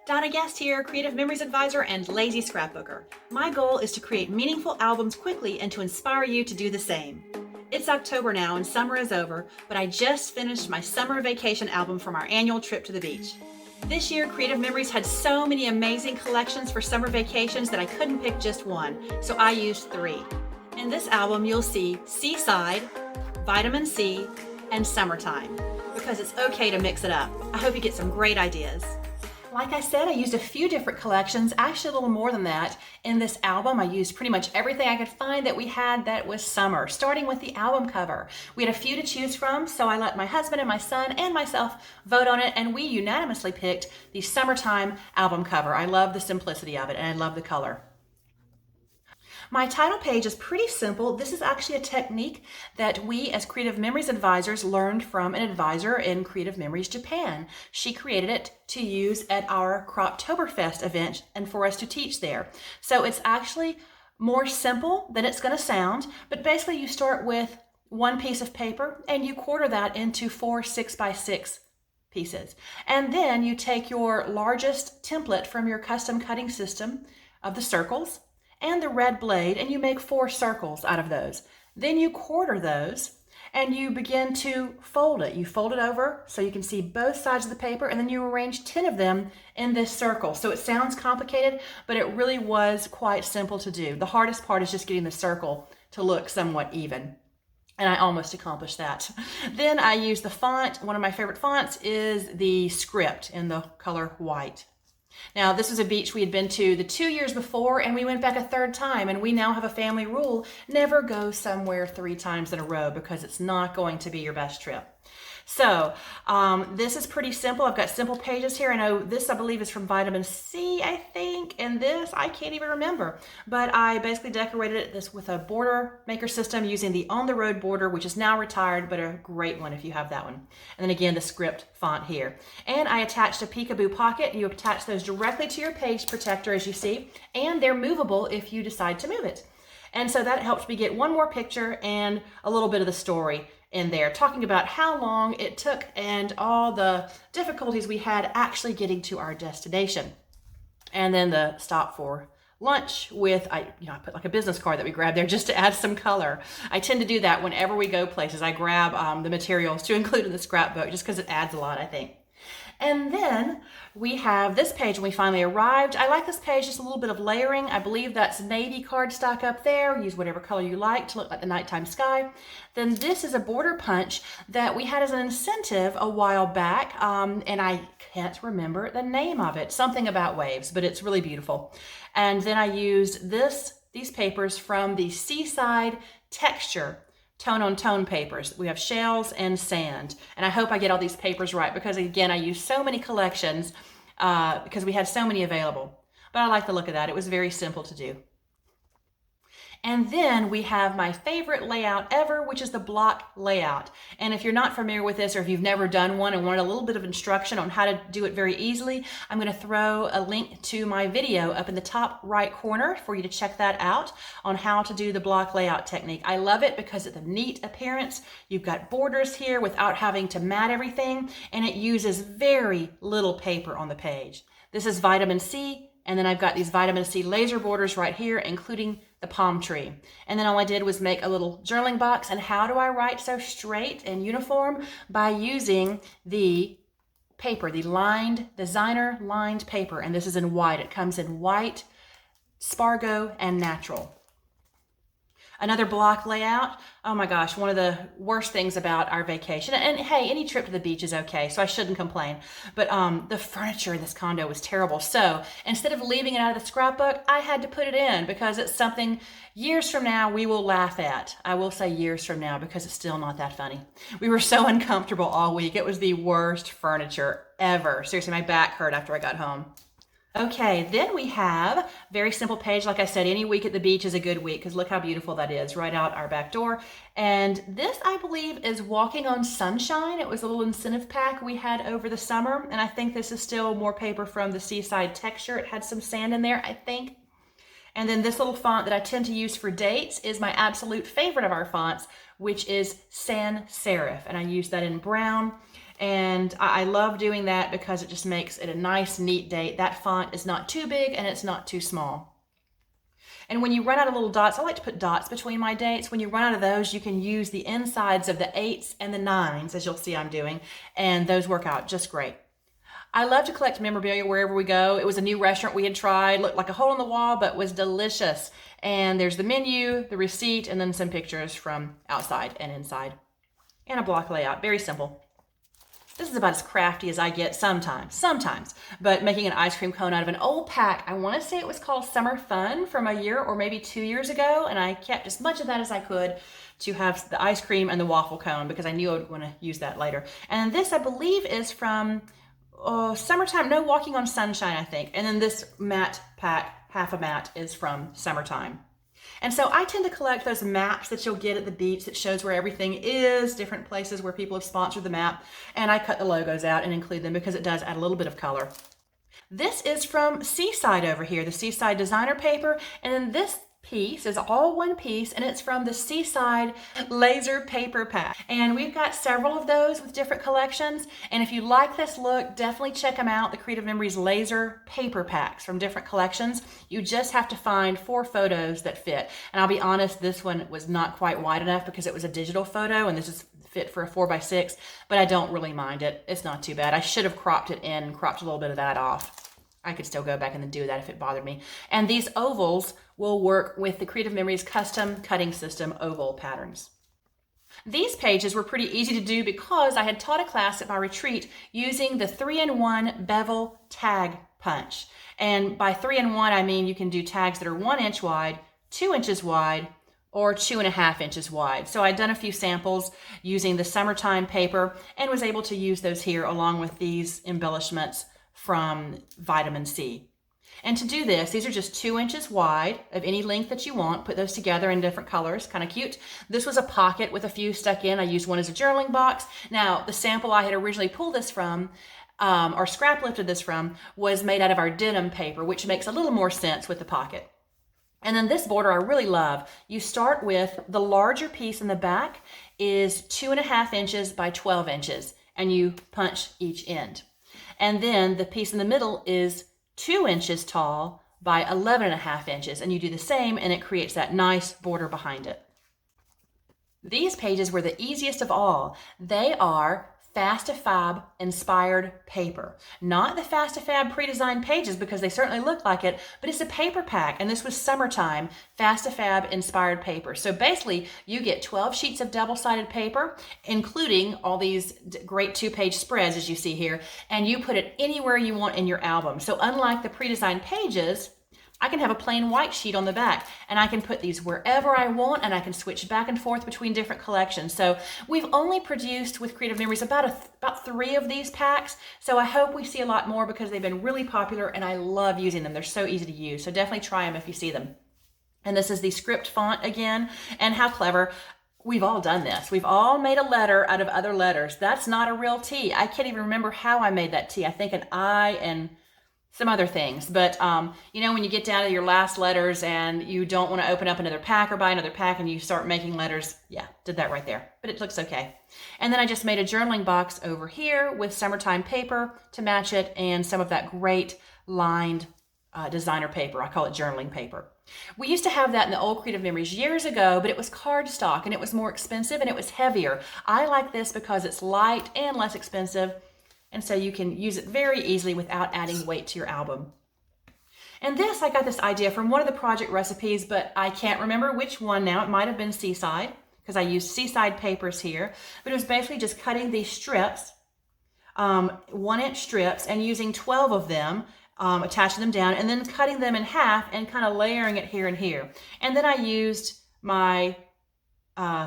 Donna Guest here, Creative Memories Advisor and Lazy Scrapbooker. My goal is to create meaningful albums quickly and to inspire you to do the same. It's October now and summer is over, but I just finished my summer vacation album from our annual trip to the beach. This year, Creative Memories had so many amazing collections for summer vacations that I couldn't pick just one, so I used 3. In this album, you'll see Seaside, Vitamin C, and Summertime, because it's okay to mix it up. I hope you get some great ideas. Like I said, I used a few different collections, actually a little more than that. In this album, I used pretty much everything I could find that we had that was summer, starting with the album cover. We had a few to choose from, so I let my husband and my son and myself vote on it, and we unanimously picked the Summertime album cover. I love the simplicity of it, and I love the color. My title page is pretty simple. This is actually a technique that we as Creative Memories advisors learned from an advisor in Creative Memories Japan. She created it to use at our Croptoberfest event and for us to teach there. So it's actually more simple than it's going to sound, but basically you start with one piece of paper and you quarter that into 4 6x6 pieces. And then you take your largest template from your custom cutting system of the circles and the red blade, and you make 4 circles out of those. Then you quarter those and you begin to fold it. You fold it over so you can see both sides of the paper, and then you arrange 10 of them in this circle. So it sounds complicated, but it really was quite simple to do. The hardest part is just getting the circle to look somewhat even. And I almost accomplished that. Then I use the font. One of my favorite fonts is the Script in the color white. Now, this was a beach we had been to the 2 years before, and we went back a 3rd time, and we now have a family rule: never go somewhere 3 times in a row because it's not going to be your best trip. So this is pretty simple. I've got simple pages here. I know this, I believe, is from Vitamin C, I think, and this, I can't even remember. But I basically decorated this with a border maker system using the On the Road border, which is now retired, but a great one if you have that one. And then again, the Script font here. And I attached a peekaboo pocket. You attach those directly to your page protector, as you see, and they're movable if you decide to move it. And so that helped me get one more picture and a little bit of the story in there, talking about how long it took and all the difficulties we had actually getting to our destination. And then the stop for lunch with, I put like a business card that we grabbed there just to add some color. I tend to do that whenever we go places. I grab the materials to include in the scrapbook just because it adds a lot, I think. And then we have this page when we finally arrived. I like this page, just a little bit of layering. I believe that's navy cardstock up there. Use whatever color you like to look like the nighttime sky. Then this is a border punch that we had as an incentive a while back, and I can't remember the name of it. Something about waves, but it's really beautiful. And then I used these papers from the Seaside Texture tone-on-tone papers. We have shells and sand. And I hope I get all these papers right because, again, I used so many collections because we had so many available. But I like the look of that. It was very simple to do. And then we have my favorite layout ever, which is the block layout. And if you're not familiar with this, or if you've never done one and wanted a little bit of instruction on how to do it very easily, I'm going to throw a link to my video up in the top right corner for you to check that out on how to do the block layout technique. I love it because it's a neat appearance. You've got borders here without having to mat everything, and it uses very little paper on the page. This is Vitamin C, and then I've got these Vitamin C laser borders right here, including the palm tree. And then all I did was make a little journaling box. And how do I write so straight and uniform? By using the paper, the designer lined paper. And this is in white. It comes in white, Spargo, and natural. Another block layout. Oh my gosh, one of the worst things about our vacation. And hey, any trip to the beach is okay, so I shouldn't complain. But the furniture in this condo was terrible. So instead of leaving it out of the scrapbook, I had to put it in because it's something years from now we will laugh at. I will say years from now because it's still not that funny. We were so uncomfortable all week. It was the worst furniture ever. Seriously, my back hurt after I got home. Okay, then we have a very simple page. Like I said, any week at the beach is a good week because look how beautiful that is right out our back door. And this, I believe, is Walking on Sunshine. It was a little incentive pack we had over the summer. And I think this is still more paper from the Seaside Texture. It had some sand in there, I think. And then this little font that I tend to use for dates is my absolute favorite of our fonts, which is sans serif. And I use that in brown. And I love doing that because it just makes it a nice, neat date. That font is not too big and it's not too small. And when you run out of little dots, I like to put dots between my dates. When you run out of those, you can use the insides of the 8s and the 9s, as you'll see I'm doing, and those work out just great. I love to collect memorabilia wherever we go. It was a new restaurant we had tried, looked like a hole in the wall, but was delicious. And there's the menu, the receipt, and then some pictures from outside and inside. And a block layout, very simple. This is about as crafty as I get sometimes. But making an ice cream cone out of an old pack, I want to say it was called Summer Fun from a year or maybe 2 years ago. And I kept as much of that as I could to have the ice cream and the waffle cone because I knew I would want to use that later. And this, I believe, is from Summertime, no, Walking on Sunshine, I think. And then this matte pack, half a matte, is from Summertime. And so I tend to collect those maps that you'll get at the beach that shows where everything is, different places where people have sponsored the map, and I cut the logos out and include them because it does add a little bit of color. This is from Seaside over here, the Seaside designer paper, and then this piece is all one piece, and it's from the Seaside laser paper pack. And we've got several of those with different collections, and if you like this look, definitely check them out, the Creative Memories laser paper packs from different collections. You just have to find 4 photos that fit. And I'll be honest, this one was not quite wide enough because it was a digital photo, and this is fit for a 4x6, but I don't really mind it. It's not too bad. I should have cropped it in and cropped a little bit of that off. I could still go back and do that if it bothered me. And these ovals will work with the Creative Memories custom cutting system oval patterns. These pages were pretty easy to do because I had taught a class at my retreat using the 3-in-1 bevel tag punch. And by 3-in-1, I mean you can do tags that are 1 inch wide, 2 inches wide, or 2.5 inches wide. So I'd done a few samples using the Summertime paper and was able to use those here along with these embellishments from Vitamin C. And to do this, these are just 2 inches wide of any length that you want. Put those together in different colors, kind of cute. This was a pocket with a few stuck in. I used one as a journaling box. Now, the sample I had originally pulled this from, or scrap lifted this from, was made out of our denim paper, which makes a little more sense with the pocket. And then this border I really love. You start with the larger piece in the back is 2.5 inches by 12 inches, and you punch each end. And then the piece in the middle is 2 inches tall by 11.5 inches, and you do the same, and it creates that nice border behind it. These pages were the easiest of all. They are Fastifab inspired paper. Not the Fastifab pre-designed pages because they certainly look like it, but it's a paper pack, and this was Summertime Fastifab inspired paper. So basically you get 12 sheets of double-sided paper, including all these great 2-page spreads as you see here, and you put it anywhere you want in your album. So unlike the pre-designed pages, I can have a plain white sheet on the back, and I can put these wherever I want, and I can switch back and forth between different collections. So we've only produced with Creative Memories about 3 of these packs. So I hope we see a lot more because they've been really popular, and I love using them. They're so easy to use. So definitely try them if you see them. And this is the script font again, and how clever. We've all done this. We've all made a letter out of other letters. That's not a real T. I can't even remember how I made that T. I think an I and some other things, but you know, when you get down to your last letters and you don't want to open up another pack or buy another pack and you start making letters, yeah, did that right there, but it looks okay. And then I just made a journaling box over here with Summertime paper to match it and some of that great lined designer paper. I call it journaling paper. We used to have that in the old Creative Memories years ago, but it was cardstock and it was more expensive and it was heavier. I like this because it's light and less expensive, and so you can use it very easily without adding weight to your album. And this, I got this idea from one of the project recipes, but I can't remember which one now. It might have been Seaside, because I used Seaside papers here. But it was basically just cutting these strips, 1-inch strips, and using 12 of them, attaching them down, and then cutting them in half and kind of layering it here and here. And then I used my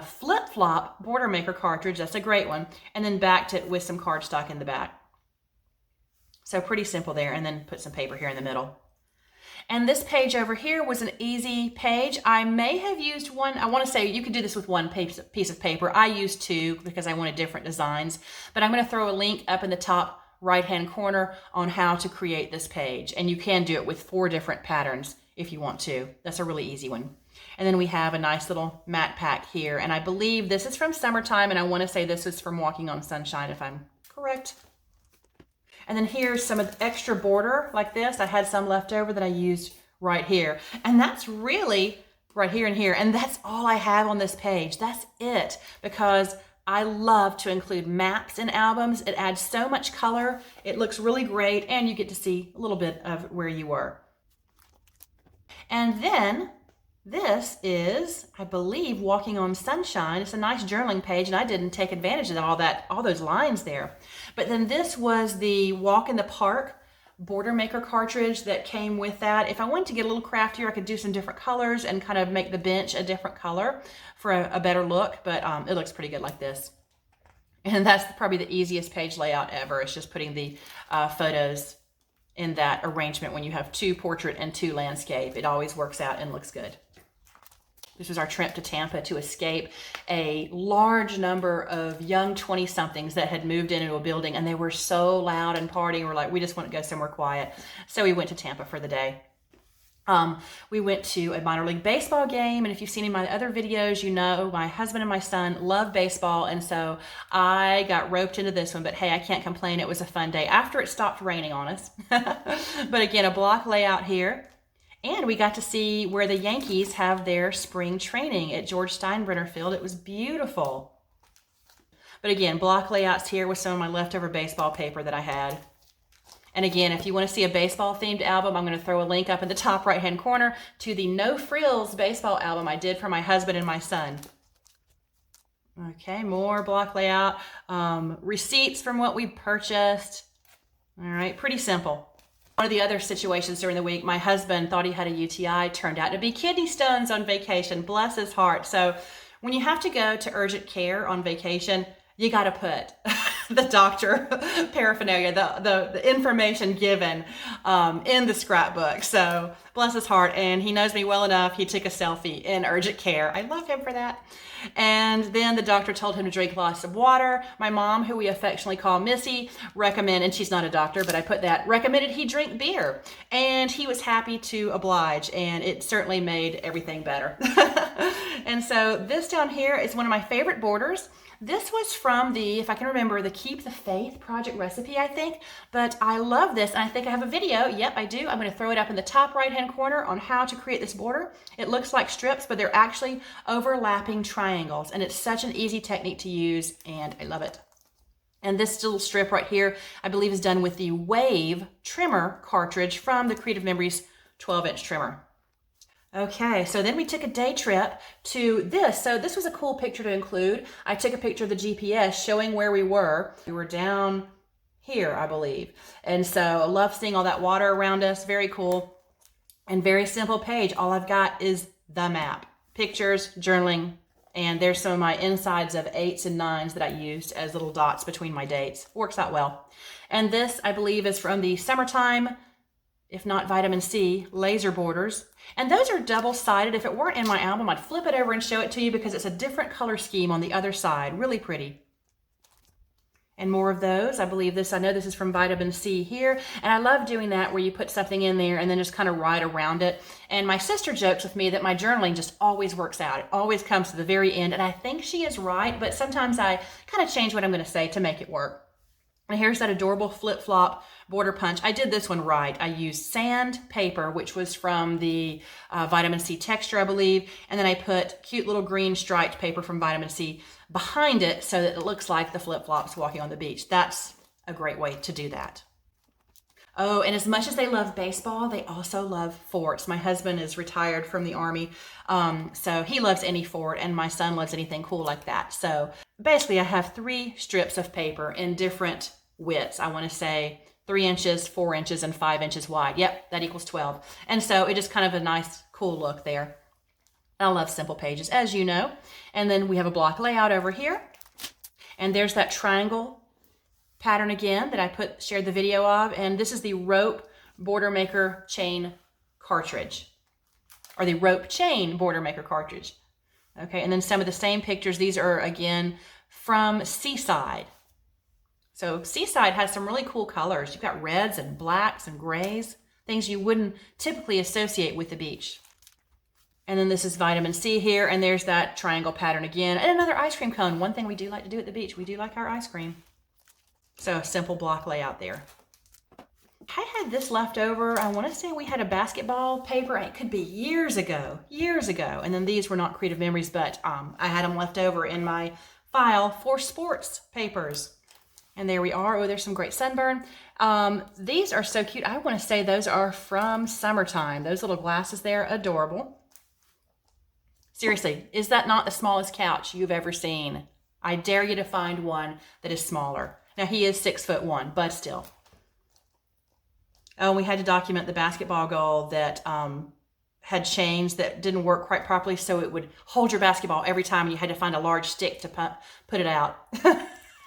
flip-flop border maker cartridge, that's a great one, and then backed it with some cardstock in the back. So pretty simple there, and then put some paper here in the middle. And this page over here was an easy page. I may have used one, I want to say you could do this with one piece of paper. I used 2 because I wanted different designs, but I'm going to throw a link up in the top right-hand corner on how to create this page. And you can do it with 4 different patterns if you want to. That's a really easy one. And then we have a nice little matte pack here. And I believe this is from Summertime, and I want to say this is from Walking on Sunshine if I'm correct. And then here's some of the extra border like this. I had some left over that I used right here. And that's really right here and here. And that's all I have on this page. That's it, because I love to include maps in albums. It adds so much color. It looks really great, and you get to see a little bit of where you were. And then this is, I believe, Walking on Sunshine. It's a nice journaling page, and I didn't take advantage of all those lines there. But then this was the Walk in the Park border maker cartridge that came with that. If I wanted to get a little craftier, I could do some different colors and kind of make the bench a different color for a better look, but it looks pretty good like this. And that's probably the easiest page layout ever. It's just putting the photos in that arrangement when you have 2 portrait and 2 landscape. It always works out and looks good. This was our trip to Tampa to escape a large number of young 20-somethings that had moved into a building, and they were so loud and partying. We're like, we just want to go somewhere quiet. So we went to Tampa for the day. We went to a minor league baseball game, and if you've seen any of my other videos, you know my husband and my son love baseball, and so I got roped into this one, but hey, I can't complain. It was a fun day after it stopped raining on us. But again, a block layout here. And we got to see where the Yankees have their spring training at George Steinbrenner Field. It was beautiful. But again, block layouts here with some of my leftover baseball paper that I had. And again, if you want to see a baseball themed album, I'm going to throw a link up in the top right hand corner to the No Frills baseball album I did for my husband and my son. Okay, more block layout. Receipts from what we purchased. All right, pretty simple. One of the other situations during the week, my husband thought he had a UTI, turned out to be kidney stones on vacation. Bless his heart. So when you have to go to urgent care on vacation, you got to put the doctor paraphernalia, the information given in the scrapbook. So bless his heart. And he knows me well enough. He took a selfie in urgent care. I love him for that. And then the doctor told him to drink lots of water. My mom, who we affectionately call Missy, recommended, and she's not a doctor, but I put that, recommended he drink beer. And he was happy to oblige, and it certainly made everything better. And so this down here is one of my favorite borders. This was from the, if I can remember, the Keep the Faith project recipe, I think. But I love this, and I think I have a video. Yep, I do. I'm going to throw it up in the top right-hand corner on how to create this border. It looks like strips, but they're actually overlapping triangles, and it's such an easy technique to use, and I love it. And this little strip right here, I believe, is done with the Wave trimmer cartridge from the Creative Memories 12-inch trimmer. Okay, so then we took a day trip to this. So this was a cool picture to include. I took a picture of the GPS showing where we were. We were down here, I believe. And so I love seeing all that water around us. Very cool. And very simple page. All I've got is the map. Pictures, journaling, and there's some of my insides of 8s and 9s that I used as little dots between my dates. Works out well. And this, I believe, is from the Summertime, if not Vitamin C, laser borders. And those are double-sided. If it weren't in my album, I'd flip it over and show it to you because it's a different color scheme on the other side. Really pretty. And more of those. I believe this, I know this is from Vitamin C here. And I love doing that where you put something in there and then just kind of write around it. And my sister jokes with me that my journaling just always works out. It always comes to the very end. And I think she is right, but sometimes I kind of change what I'm going to say to make it work. And here's that adorable flip-flop border punch. I did this one right. I used sand paper, which was from the Vitamin C texture, I believe. And then I put cute little green striped paper from Vitamin C behind it so that it looks like the flip-flops walking on the beach. That's a great way to do that. Oh, and as much as they love baseball, they also love forts. My husband is retired from the Army, so he loves any fort, and my son loves anything cool like that. So basically, I have 3 strips of paper in different widths. I want to say 3 inches, 4 inches, and 5 inches wide. Yep, that equals 12. And so it is kind of a nice, cool look there. I love simple pages, as you know. And then we have a block layout over here. And there's that triangle pattern again that I shared the video of. And this is the rope border maker chain cartridge, or the rope chain border maker cartridge. Okay, and then some of the same pictures. These are, again, from Seaside. So Seaside has some really cool colors. You've got reds and blacks and grays, things you wouldn't typically associate with the beach. And then this is Vitamin C here, and there's that triangle pattern again. And another ice cream cone. One thing we do like to do at the beach, we do like our ice cream. So a simple block layout there. I had this left over. I want to say we had a basketball paper. It could be years ago. And then these were not creative memories, but I had them left over in my file for sports papers. And there we are. Oh, there's some great sunburn. These are so cute. I want to say those are from summertime. Those little glasses there, adorable. Seriously, is that not the smallest couch you've ever seen? I dare you to find one that is smaller. Now he is 6'1", but still. Oh, we had to document the basketball goal that had chains that didn't work quite properly, so it would hold your basketball every time, and you had to find a large stick to put it out.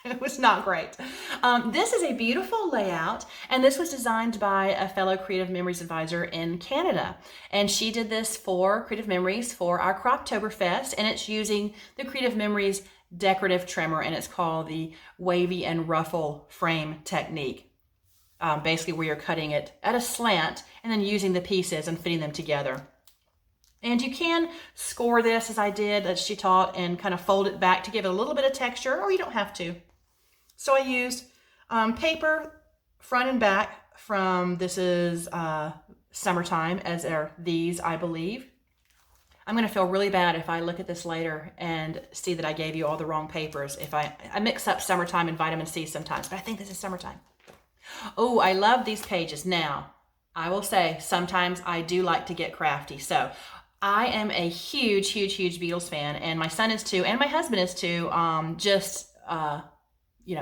It was not great. This is a beautiful layout, and this was designed by a fellow Creative Memories advisor in Canada. And she did this for Creative Memories for our Croptoberfest, and it's using the Creative Memories decorative trimmer, and it's called the Wavy and Ruffle frame technique. Basically where you're cutting it at a slant and then using the pieces and fitting them together. And you can score this as I did, as she taught, and kind of fold it back to give it a little bit of texture, or you don't have to. So I used paper front and back from, this is summertime, as are these, I believe. I'm going to feel really bad if I look at this later and see that I gave you all the wrong papers. If I mix up summertime and vitamin C sometimes, but I think this is summertime. Oh, I love these pages. Now, I will say sometimes I do like to get crafty. So I am a huge Beatles fan, and my son is too, and my husband is too,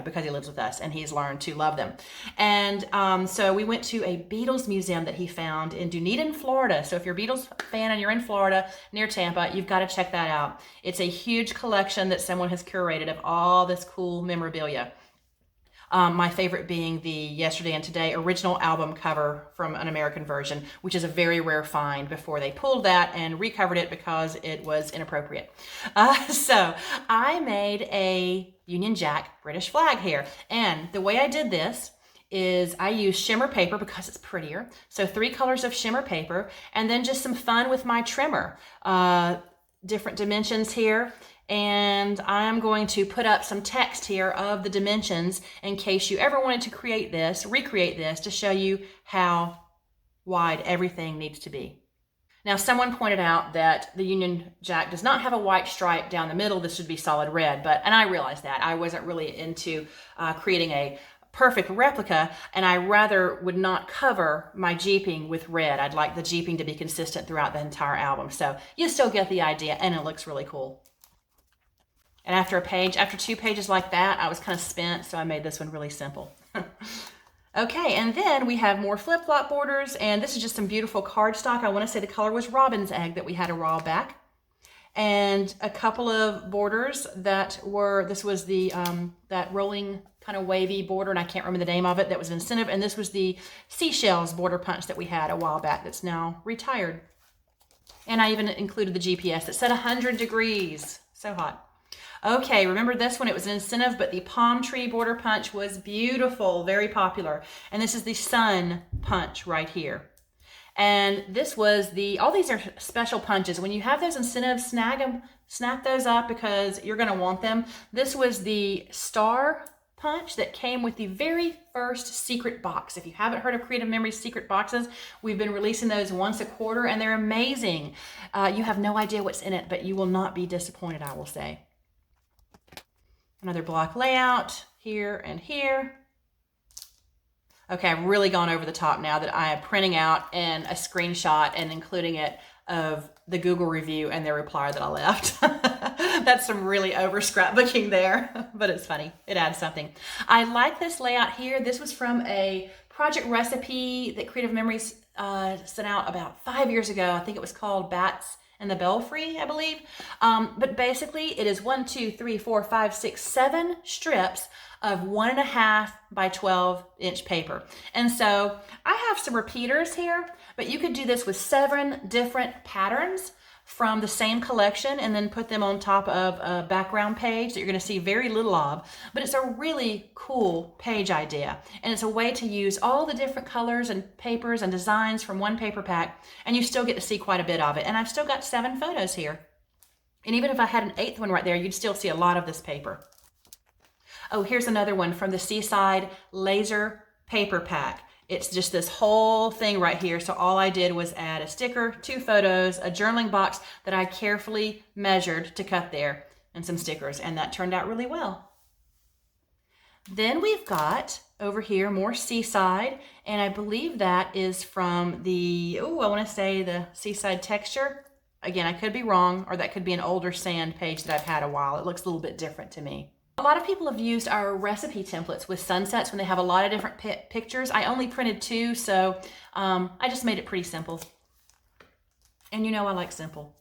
because he lives with us and he's learned to love them. And so we went to a Beatles museum that he found in Dunedin, Florida. So if you're a Beatles fan and you're in Florida near Tampa, you've got to check that out. It's a huge collection that someone has curated of all this cool memorabilia. My favorite being the Yesterday and Today original album cover from an American version, which is a very rare find before they pulled that and recovered it because it was inappropriate. So I made a Union Jack British flag here. And the way I did this is I used shimmer paper because it's prettier. So 3 colors of shimmer paper, and then just some fun with my trimmer. Different dimensions here. And I'm going to put up some text here of the dimensions in case you ever wanted to recreate this to show you how wide everything needs to be. Now, someone pointed out that the Union Jack does not have a white stripe down the middle. This should be solid red, and I realized that. I wasn't really into creating a perfect replica, and I rather would not cover my jeeping with red. I'd like the jeeping to be consistent throughout the entire album. So you still get the idea, and it looks really cool. And after 2 pages like that, I was kind of spent, so I made this one really simple. Okay, and then we have more flip-flop borders, and this is just some beautiful cardstock. I want to say the color was Robin's Egg that we had a while back. And a couple of borders that were, this was the, that rolling kind of wavy border, and I can't remember the name of it, that was an incentive, and this was the seashells border punch that we had a while back that's now retired. And I even included the GPS that said 100 degrees. So hot. Okay, remember this one? It was an incentive, but the palm tree border punch was beautiful, very popular. And this is the sun punch right here. And this was all these are special punches. When you have those incentives, snap those up because you're gonna want them. This was the star punch that came with the very first secret box. If you haven't heard of Creative Memories secret boxes, we've been releasing those once a quarter, and they're amazing. You have no idea what's in it, but you will not be disappointed, I will say. Another block layout here and here. Okay, I've really gone over the top now that I am printing out and a screenshot and including it of the Google review and their reply that I left. That's some really over scrapbooking there, but it's funny. It adds something. I like this layout here. This was from a project recipe that Creative Memories sent out about 5 years ago. I think it was called Bats and the Belfry, I believe. But basically it is 1, 2, 3, 4, 5, 6, 7 strips of 1.5 by 12 inch paper. And so I have some repeaters here, but you could do this with 7 different patterns from the same collection and then put them on top of a background page that you're going to see very little of. But it's a really cool page idea, and it's a way to use all the different colors and papers and designs from one paper pack, and you still get to see quite a bit of it. And I've still got 7 photos here, and even if I had an 8th one right there, you'd still see a lot of this paper. Oh, here's another one from the Seaside laser paper pack. It's just this whole thing right here. So all I did was add a sticker, 2 photos, a journaling box that I carefully measured to cut there, and some stickers, and that turned out really well. Then we've got over here more Seaside, and I believe that is from the, I want to say the Seaside texture. Again, I could be wrong, or that could be an older sand page that I've had a while. It looks a little bit different to me. A lot of people have used our recipe templates with sunsets when they have a lot of different pictures. I only printed 2, so I just made it pretty simple. And you know I like simple.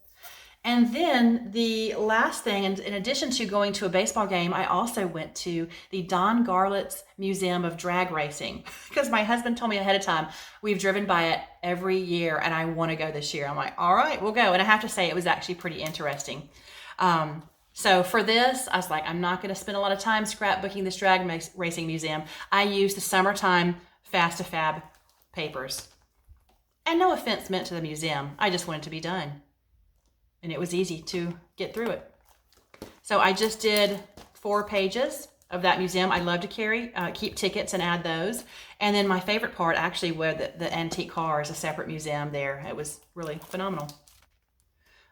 And then the last thing, in addition to going to a baseball game, I also went to the Don Garlett's Museum of Drag Racing because my husband told me ahead of time, we've driven by it every year and I want to go this year. I'm like, all right, we'll go. And I have to say it was actually pretty interesting. So for this, I was like, I'm not going to spend a lot of time scrapbooking this drag racing museum. I used the summertime Fast to Fab papers. And no offense meant to the museum. I just wanted to be done. And it was easy to get through it. So I just did 4 pages of that museum. I love to keep tickets and add those. And then my favorite part actually were the antique cars, a separate museum there. It was really phenomenal.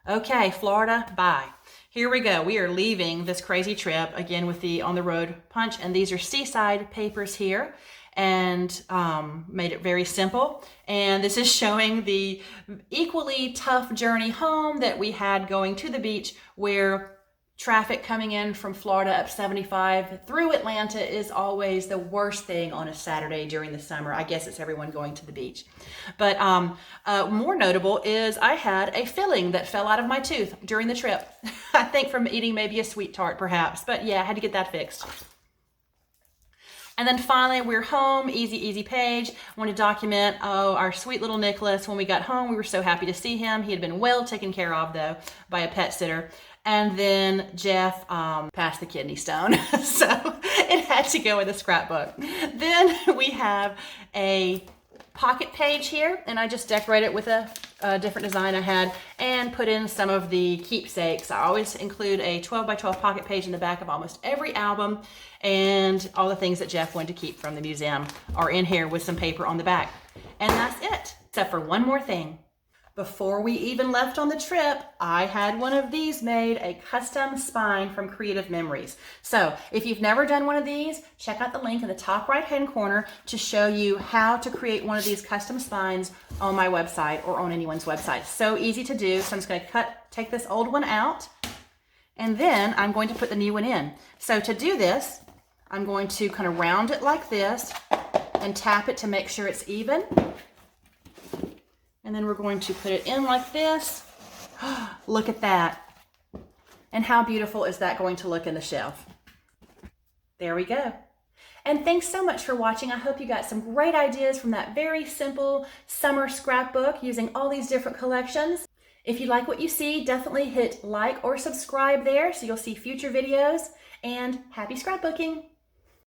Okay, Florida, bye. Here we go. We are leaving this crazy trip again with the on the road punch. And these are Seaside papers here, and made it very simple. And this is showing the equally tough journey home that we had going to the beach, where traffic coming in from Florida up 75 through Atlanta is always the worst thing on a Saturday during the summer. I guess it's everyone going to the beach. But more notable is I had a filling that fell out of my tooth during the trip. I think from eating maybe a sweet tart perhaps, but yeah, I had to get that fixed. And then finally, we're home, easy page. I want to document, our sweet little Nicholas. When we got home, we were so happy to see him. He had been well taken care of, though, by a pet sitter. And then Jeff passed the kidney stone, so it had to go with a scrapbook. Then we have a pocket page here, and I just decorated it with a different design I had and put in some of the keepsakes. I always include a 12 by 12 pocket page in the back of almost every album, and all the things that Jeff wanted to keep from the museum are in here with some paper on the back. And that's it, except for one more thing. Before we even left on the trip, I had one of these made, a custom spine from Creative Memories. So if you've never done one of these, check out the link in the top right-hand corner to show you how to create one of these custom spines on my website or on anyone's website. So easy to do. So I'm just going to take this old one out, and then I'm going to put the new one in. So to do this, I'm going to kind of round it like this and tap it to make sure it's even. And then we're going to put it in like this. Look at that. And how beautiful is that going to look in the shelf? There we go. And thanks so much for watching. I hope you got some great ideas from that very simple summer scrapbook using all these different collections. If you like what you see, definitely hit like or subscribe there so you'll see future videos. And happy scrapbooking!